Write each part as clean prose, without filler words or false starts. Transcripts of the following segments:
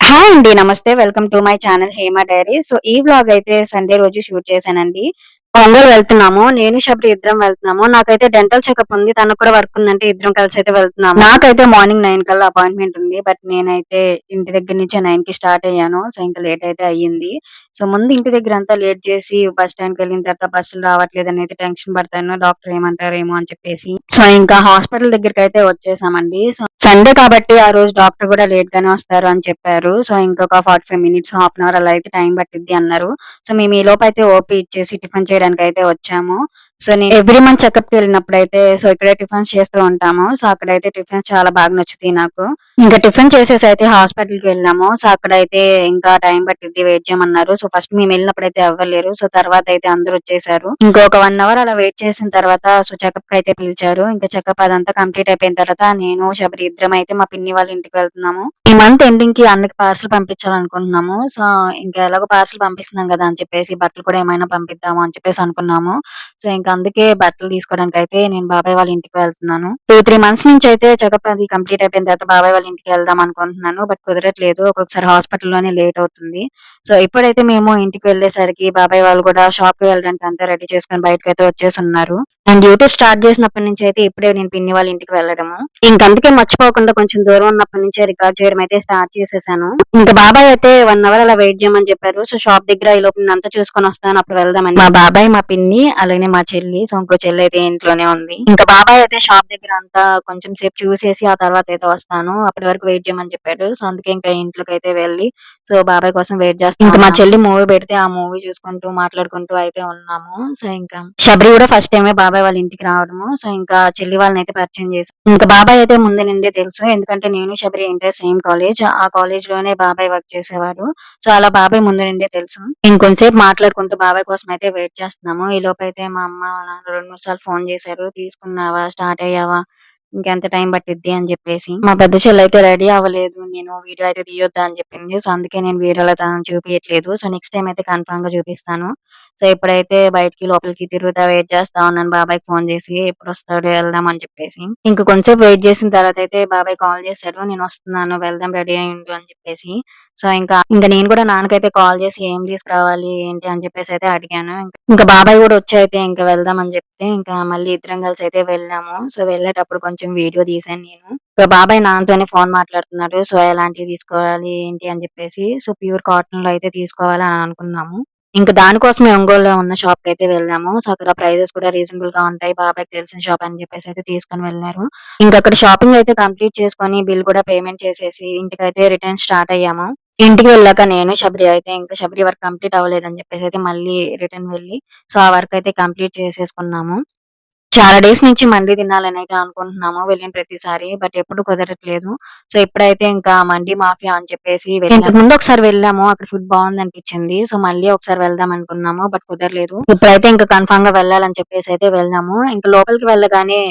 Hi అండి. నమస్తే. Welcome to my channel 'Hema diary'. So, ఈ వ్లాగ్ అయితే సండే రోజు షూట్ చేశానండి. ఒంగోలు వెళ్తున్నాము. నేను, శబరి ఇద్దరం వెళ్తున్నాము. నాకైతే డెంటల్ చెకప్ ఉంది. తనకు కూడా వర్క్ ఉందంటే ఇద్దరం కలిసైతే వెళ్తున్నాము. నాకైతే మార్నింగ్ 9 కల్లా అపాయింట్‌మెంట్ ఉంది. బట్ నేనైతే ఇంటి దగ్గర నుంచే 9కి స్టార్ట్ అయ్యాను. సో, ఇంక లేట్ అయితే అయ్యింది. సో, ముందు ఇంటి దగ్గరంతా లేట్ చేసి బస్ స్టాండ్‌కెళ్ళిన తర్వాత బస్సులు రావట్లేదని అయితే టెన్షన్ పడతాను. డాక్టర్ ఏమంటారేమో అని చెప్పేసి. సో, ఇంకా హాస్పిటల్ దగ్గరికైతే వచ్చేసామండి. సో, సండే కాబట్టి ఆ రోజు డాక్టర్ కూడా లేట్ గానే వస్తారు అని చెప్పారు. సో, ఇంకొక 45 మినిట్స్, హాఫ్ అన్ అవర్ అలా అయితే టైం పట్టిద్ది అన్నారు. సో, మేము ఈలోపైతే ఓపీ ఇచ్చేసి టిఫిన్ చేయడానికైతే వచ్చాము. సో, నేను ఎవ్రీ మంత్ చెకప్‌కెళ్ళినప్పుడైతే సో, ఇక్కడే టిఫిన్స్ చేస్తూ ఉంటాము. సో, అక్కడైతే టిఫిన్స్ చాలా బాగా నచ్చుతాయి నాకు. ఇంకా టిఫిన్ చేసేసి అయితే హాస్పిటల్‌కి వెళ్ళాము. సో, అక్కడైతే ఇంకా టైం పట్టిద్ది వెయిట్ చేయమన్నారు. సో, ఫస్ట్ మేమెళ్ళినప్పుడైతే ఎవ్వరు లేరు. సో, తర్వాతయితే అందరొచ్చేసారు. ఇంకొక 1 అవర్ అలా వెయిట్ చేసిన తర్వాత సో, చెకప్‌కయితే పిలిచారు. ఇంకా చెకప్ అదంతా కంప్లీట్ అయిపోయిన తర్వాత నేను, శబరి ఇద్దరమయితే మా పిన్ని వాళ్ళ ఇంటికి వెళ్తున్నాము. ఈ మంత్ ఎండింగ్‌కి అన్నకి పార్సెల్ పంపించాలనుకుంటున్నాము. సో, ఇంకా ఎలాగో పార్సెల్ పంపిస్తున్నాం గదా! అని చెప్పేసి బట్టలు కూడా ఏమైనా పంపిద్దాము అని చెప్పేసి అనుకున్నాము. సో, ఇంక అందుకే బట్టలు తీసుకోవడానికైతే నేను బాబాయ్ వాళ్ళ ఇంటికి వెళ్తున్నాను. 2, 3 మంత్స్ నుంచయితే చెకప్ అది కంప్లీట్ అయిపోయిన తర్వాత బాబాయ్ వాళ్ళ ఇంటికి వెళ్దాం అనుకుంటున్నాను. బట్ కుదరట్లేదు. ఒక్కొక్కసారి హాస్పిటల్‌లోనే లేట్ అవుతుంది. సో, ఇప్పుడైతే మేము ఇంటికి వెళ్ళేసరికి బాబాయ్ వాళ్ళు కూడా షాప్‌కి వెళ్ళడానికి అంతా రెడీ చేసుకొని బయటకైతే వచ్చేసున్నారు. అండ్ యూట్యూబ్ స్టార్ట్ చేసినప్పటి నుంచయితే ఇప్పుడే నేను పిన్ని వాళ్ళ ఇంటికి వెళ్ళడము. ఇంకందుకే మర్చిపోకుండా కొంచెం దూరం ఉన్నప్పటి నుంచే రికార్డ్ చేయడం అయితే స్టార్ట్ చేసేసాను. ఇంక బాబాయ్ అయితే 1 అవర్ అలా వెయిట్ చేయమని చెప్పారు. సో, షాప్ దగ్గర ఈలోపు నేనంతా చూసుకొనొస్తాను. అప్పుడు వెళ్దామని మా బాబాయ్, మా పిన్ని అలాగే మా చెల్లి. సో, ఇంకో చెల్లయితే ఇంట్లోనే ఉంది. ఇంక బాబాయ్ అయితే షాప్ దగ్గర అంతా కొంచెం సేపు చూసేసి ఆ తర్వాతయితే వస్తాను. అప్పటి వరకు వెయిట్ చేయమని చెప్పాడు. సో, అందుకే ఇంకా ఇంట్లోకైతే వెళ్ళి సో, బాబాయ్ కోసం వెయిట్ చేస్తా ఇంక మా చెల్లి మూవీ పెడితే ఆ మూవీ చూసుకుంటూ, మాట్లాడుకుంటూ అయితే ఉన్నాము. సో, ఇంకా శబరి కూడా ఫస్ట్ టైమే బాబాయ్ వాళ్ళ ఇంటికి రావడము. సో, ఇంకా చెల్లి వాళ్ళనైతే పరిచయం చేశా. ఇంక బాబాయ్ అయితే ముందు నుండే తెలుసు. ఎందుకంటే నేను, శబరి ఇంటర్ సేమ్ కాలేజ్. ఆ కాలేజ్‌లోనే బాబాయ్ వర్క్ చేసేవాడు. సో, అలా బాబాయ్ ముందు నుండే తెలుసు. ఇంకొంసేపు మాట్లాడుకుంటూ బాబాయ్ కోసం అయితే వెయిట్ చేస్తున్నాము. ఈలోపైతే మా అమ్మ, నాన్న 2, 3 సార్లు ఫోను చేశారు. తీసుకున్నావా? స్టార్ట్ అయ్యావా? ఇంకెంత టైం పట్టిద్ది అని చెప్పేసి. మా పెద్ద చెల్లయితే రెడీ అవ్వలేదు. నేను వీడియో అయితే తీయొద్దా అని చెప్పింది. సో, అందుకే నేను వీడియోలో తనని చూపియట్లేదు. సో, నెక్స్ట్ టైమ్ అయితే కన్ఫర్మ్‌గా చూపిస్తాను. సో, ఇప్పుడైతే బయటికి, లోపలికి తిరుగుతా వెయిట్ చేస్తా ఉన్నాను బాబాయ్‌కి ఫోను చేసి ఎప్పుడొస్తాడో వెళ్దాం అని చెప్పేసి. ఇంక కొంచెంసేపు వెయిట్ చేసిన తర్వాతయితే బాబాయ్ కాల్ చేశాడు. నేనొస్తున్నాను వెళ్దాం రెడీ అయ్యి ఉండు అని చెప్పేసి. సో, ఇంక నేను కూడా నాన్నకైతే కాల్ చేసి ఏం తీసుకురావాలి ఏంటి అని చెప్పేసయితే అడిగాను. ఇంక బాబాయ్ కూడా వచ్చి అయితే ఇంక వెళ్దాం అని చెప్తే ఇంకా మళ్ళీ ఇద్దరం కలిసి అయితే వెళ్ళాము. సో, వెళ్ళేటప్పుడు కొంచెం వీడియో తీశాను నేను. ఇక బాబాయ్ నాన్నతోనే ఫోను మాట్లాడుతున్నాడు. సో, ఎలాంటివి తీసుకోవాలి ఏంటి అని చెప్పేసి. సో, ప్యూర్ కాటన్‌లో అయితే తీసుకోవాలి అని అనుకున్నాము. ఇంక దానికోసమే ఒంగోలులో ఉన్న షాప్‌కైతే వెళ్ళాము. సో, అక్కడ ప్రైజెస్ కూడా రీజనబుల్‌గా ఉంటాయి. బాబాయ్‌కి తెలిసిన షాప్ అని చెప్పేసయితే తీసుకొని వెళ్లారు. ఇంకక్కడ షాపింగ్ అయితే కంప్లీట్ చేసుకొని బిల్ కూడా పేమెంట్ చేసేసి ఇంటికైతే రిటర్న్ స్టార్ట్ అయ్యాము. ఇంటికి వెళ్ళాక నేను, శబరి అయితే ఇంకా శబరి వర్క్ కంప్లీట్ అవ్వలేదని చెప్పేసయితే మళ్ళీ రిటర్న్ వెళ్ళి సో, ఆ వర్క్ అయితే కంప్లీట్ చేసేసుకున్నాము. చాలా డేస్ నుంచి మండీ తినాలనైతే అనుకుంటున్నాము వెళ్ళిన ప్రతిసారి. బట్ ఎప్పుడు కుదరట్లేదు. సో, ఇప్పుడైతే ఇంకా మండీ మాఫియా అని చెప్పేసి ఇంతకుముందు ఒకసారి వెళ్ళాము. అక్కడ ఫుడ్ బావుందనిపించింది. సో, మళ్ళీ ఒకసారి వెళ్దాం అనుకున్నాము. బట్ కుదరలేదు. ఇప్పుడైతే ఇంకా కన్ఫర్మ్‌గా వెళ్ళాలని చెప్పేసయితే వెళ్ళాము. ఇంక లోపలికి వెళ్ళగానే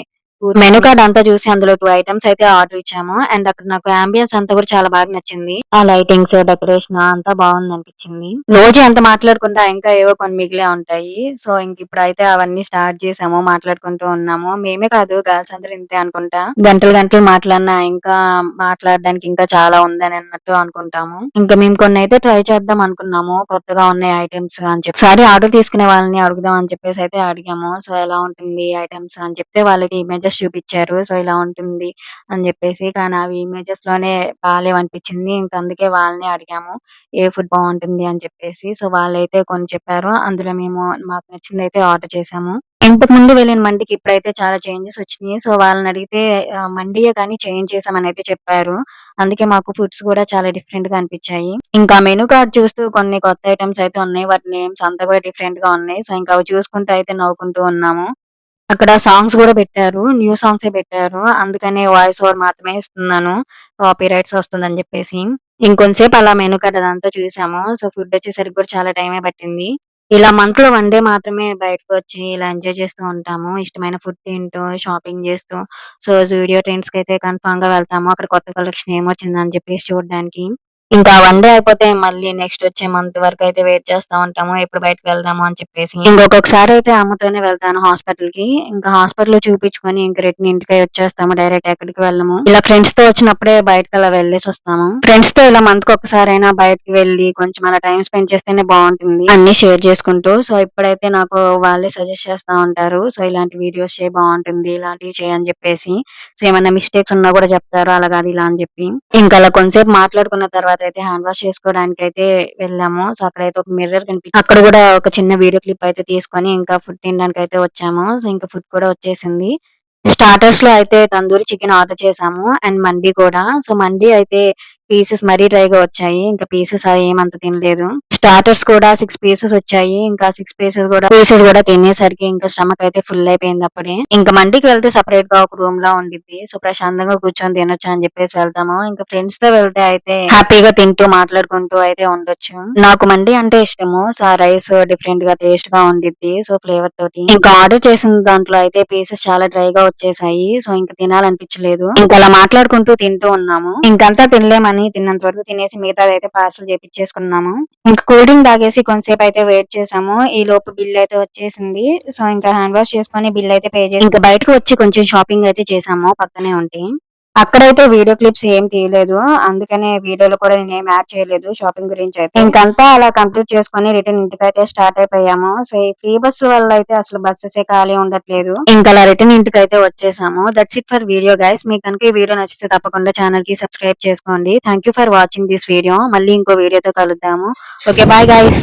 మెనూ కార్డ్ అంతా చూసి అందులో 2 ఐటెమ్స్ అయితే ఆర్డర్ ఇచ్చాము. అండ్ అక్కడ నాకు యాంబియన్స్ అంతా కూడా చాలా బాగా నచ్చింది. ఆ లైటింగ్స్, డెకరేషన్ అంతా బావుందనిపించింది. రోజు ఎంత మాట్లాడుకుంటా ఇంకా ఏవో కొన్ని మిగిలే ఉంటాయి. సో, ఇంకిప్పుడైతే అవన్నీ స్టార్ట్ చేసాము. మాట్లాడుకుంటూ ఉన్నాము. మేమే కాదు గర్ల్స్ అందరూ ఇంతే అనుకుంటా. గంటలు గంటలు మాట్లాడినా ఇంకా మాట్లాడడానికి ఇంకా చాలా ఉందని అన్నట్టు అనుకుంటాము. ఇంకా మేము కొన్నైతే ట్రై చేద్దాం అనుకున్నాము. కొత్తగా ఉన్నాయి ఐటెమ్స్ అని చెప్పి. ఒకసారి ఆర్డర్ తీసుకునే వాళ్ళని అడుగుదాం అని చెప్పేసయితే అడిగాము. సో, ఎలా ఉంటుంది ఐటెమ్స్ అని చెప్తే వాళ్ళకి ఇమేజెస్ చూపిచ్చారు. సో, ఇలా ఉంటుంది అని జెప్పేసి. కానీ అవి ఇమేజెస్‌లోనే బాలేవనిపించింది. ఇంక అందుకే వాళ్ళనే అడిగాము. ఏ ఫుడ్ బావుంటుంది అని చెప్పేసి. సో, వాళ్ళైతే కొన్ని చెప్పారు. అందులో మేము మాకు నచ్చిందయితే ఆర్డర్ చేసాము. ఇంతకుముందు వెళ్ళిన మండికి ఇప్పుడైతే చాలా చేంజెస్ వచ్చినియి. సో, వాళ్ళనడిగితే మండియే కానీ చేంజ్ చేసామనయితే చెప్పారు. అందుకే మాకు ఫుడ్స్ కూడా చాలా డిఫరెంట్‌గా అనిపిచ్చాయి. ఇంకా మెనూ కార్డ్ చూస్తూ కొన్ని కొత్త ఐటెమ్స్ అయితే ఉన్నాయి. వాటి నేమ్స్ అంతా కూడా డిఫరెంట్‌గా ఉన్నాయి. సో, ఇంకా అవి చూసుకుంటూ అయితే నవ్వుకుంటూ ఉన్నాము. అక్కడ సాంగ్స్ గూడా పెట్టారు. న్యూ సాంగ్సే పెట్టారు. అందుకనే వాయిస్ ఓవర్ మాత్రమే ఇస్తున్నాను. కాపీ రైట్స్ వస్తుందని జెప్పేసి. ఇంకొంసేపు అలా మెనూ కార్డ్ అదంతా చూసాము. సో, ఫుడొచ్చేసరికి కూడా చాలా టైమే పట్టింది. ఇలా మంత్‌లో 1 డే మాత్రమే బయటకొచ్చి ఇలా ఎంజాయ్ చేస్తూ ఉంటాము. ఇష్టమైన ఫుడ్ తింటూ, షాపింగ్ జేస్తూ, సో, జూడియో ట్రెండ్స్‌కైతే కన్ఫర్మ్‌గా వెళ్తాము. అక్కడ కొత్త కలెక్షన్ ఏమొచ్చిందని జెప్పేసి చూడడానికి. ఇంకా వన్ డే అయిపోతే మళ్ళీ నెక్స్ట్ వచ్చే మంత్ వరకు అయితే వెయిట్ చేస్తా ఉంటాము. ఎప్పుడు బయటకి వెళ్దాము అని చెప్పేసి. ఇంకొకసారి అయితే అమ్మతోనే వెళ్తాను హాస్పిటల్‌కి. ఇంకా హాస్పిటల్‌లో చూపించుకొని ఇంక రిటర్న్ ఇంటికే వచ్చేస్తాము. డైరెక్ట్ ఎక్కడికి వెళ్ళము. ఇలా ఫ్రెండ్స్‌తో వచ్చినప్పుడే బయటకలా వెళ్ళేసొస్తాము. ఫ్రెండ్స్‌తో ఇలా మంత్‌కి ఒక్కసారైనా బయటకి వెళ్ళి కొంచెం అలా టైమ్ స్పెండ్ చేస్తేనే బావుంటుంది. అన్నీ షేర్ చేసుకుంటూ. సో, ఇప్పుడైతే నాకు వాళ్ళే సజెస్ట్ చేస్తా ఉంటారు. సో, ఇలాంటి వీడియోస్ చెయి బావుంటుంది. ఇలాంటివి చెయి అని చెప్పేసి. సో, ఏమన్నా మిస్టేక్స్ ఉన్నా కూడా చెప్తారు. అలా కాదు ఇలా అని చెప్పి. ఇంకా అలా కొంతసేపు మాట్లాడుకున్న తర్వాత అయితే హ్యాండ్ వాష్ చేసుకోవడానికైతే వెళ్ళాము. సో, అక్కడైతే ఒక మిర్రర్ అక్కడ కూడా ఒక చిన్న వీడియో క్లిప్ అయితే తీసుకొని ఇంకా ఫుడ్ తినడానికైతే వచ్చాము. సో, ఇంకా ఫుడ్ కూడా వచ్చేసింది. స్టార్టర్స్‌లో అయితే తందూరి చికెన్ ఆర్డర్ చేసాము. అండ్ మండి కూడా. సో, మండి అయితే పీసెస్ మరీ డ్రైగా వచ్చాయి. ఇంకా పీసెస్ ఏమంత తినలేదు. స్టార్టర్స్ కూడా 6 పీసెస్ వచ్చాయి. ఇంకా 6 పీసెస్ కూడా తినేసరికి ఇంకా స్టమక్ అయితే ఫుల్ అయిపోయింది అప్పుడే. ఇంకా మండికి వెళ్తే సెపరేట్‌గా ఒక రూమ్‌లా ఉండిద్ది. సో, ప్రశాంతంగా కూర్చొని తినొచ్చు అని చెప్పేసి వెళ్తాము. ఇంకా ఫ్రెండ్స్‌తో వెళ్తే అయితే హ్యాపీగా తింటూ మాట్లాడుకుంటూ అయితే ఉండొచ్చు. నాకు మండి అంటే ఇష్టము. సో, ఆ రైస్ డిఫరెంట్‌గా టేస్ట్‌గా ఉండిద్ది. సో, ఫ్లేవర్ తోటి. ఇంకా ఆర్డర్ చేసిన దాంట్లో అయితే పీసెస్ చాలా డ్రైగా వచ్చేసాయి. సో, ఇంక తినాలనిపించలేదు. ఇంకా అలా మాట్లాడుకుంటూ తింటూ ఉన్నాము. ఇంకంతా తినలేమని తిన్నంత వరకు తినేసి మిగతాదైతే పార్సెల్ చేపిచ్చేసుకున్నాము. ఇంక కూల్ డ్రింక్ తాగేసి కొంతసేపు అయితే వెయిట్ చేసాము. ఈలోపు బిల్ అయితే వచ్చేసింది. సో, ఇంకా హ్యాండ్ వాష్ చేసుకొని బిల్ అయితే పే చేసి ఇంక బయటకు వచ్చి కొంచెం షాపింగ్ అయితే చేసాము పక్కనే ఉంటే. అక్కడైతే వీడియో క్లిప్స్ ఏం తీయలేదు. అందుకనే వీడియోలో కూడా నేనేం యాడ్ చేయలేదు షాపింగ్ గురించయితే. ఇంకంతా అలా కంప్లీట్ చేసుకొని రిటర్న్ ఇంటికైతే స్టార్ట్ అయిపోయాము. సో, ఈ ఫ్రీ బస్సుల వల్ల అయితే అసలు బస్సెసే ఖాళీ ఉండట్లేదు. ఇంకలా రిటర్న్ ఇంటికైతే వచ్చేసాము. That's it for video guys. మీకు కనుక ఈ వీడియో నచ్చితే తప్పకుండా ఛానెల్‌కి సబ్స్క్రైబ్ చేసుకోండి. Thank you for watching this video. మళ్ళీ ఇంకో వీడియోతో కలుద్దాము. ఓకే. Bye guys.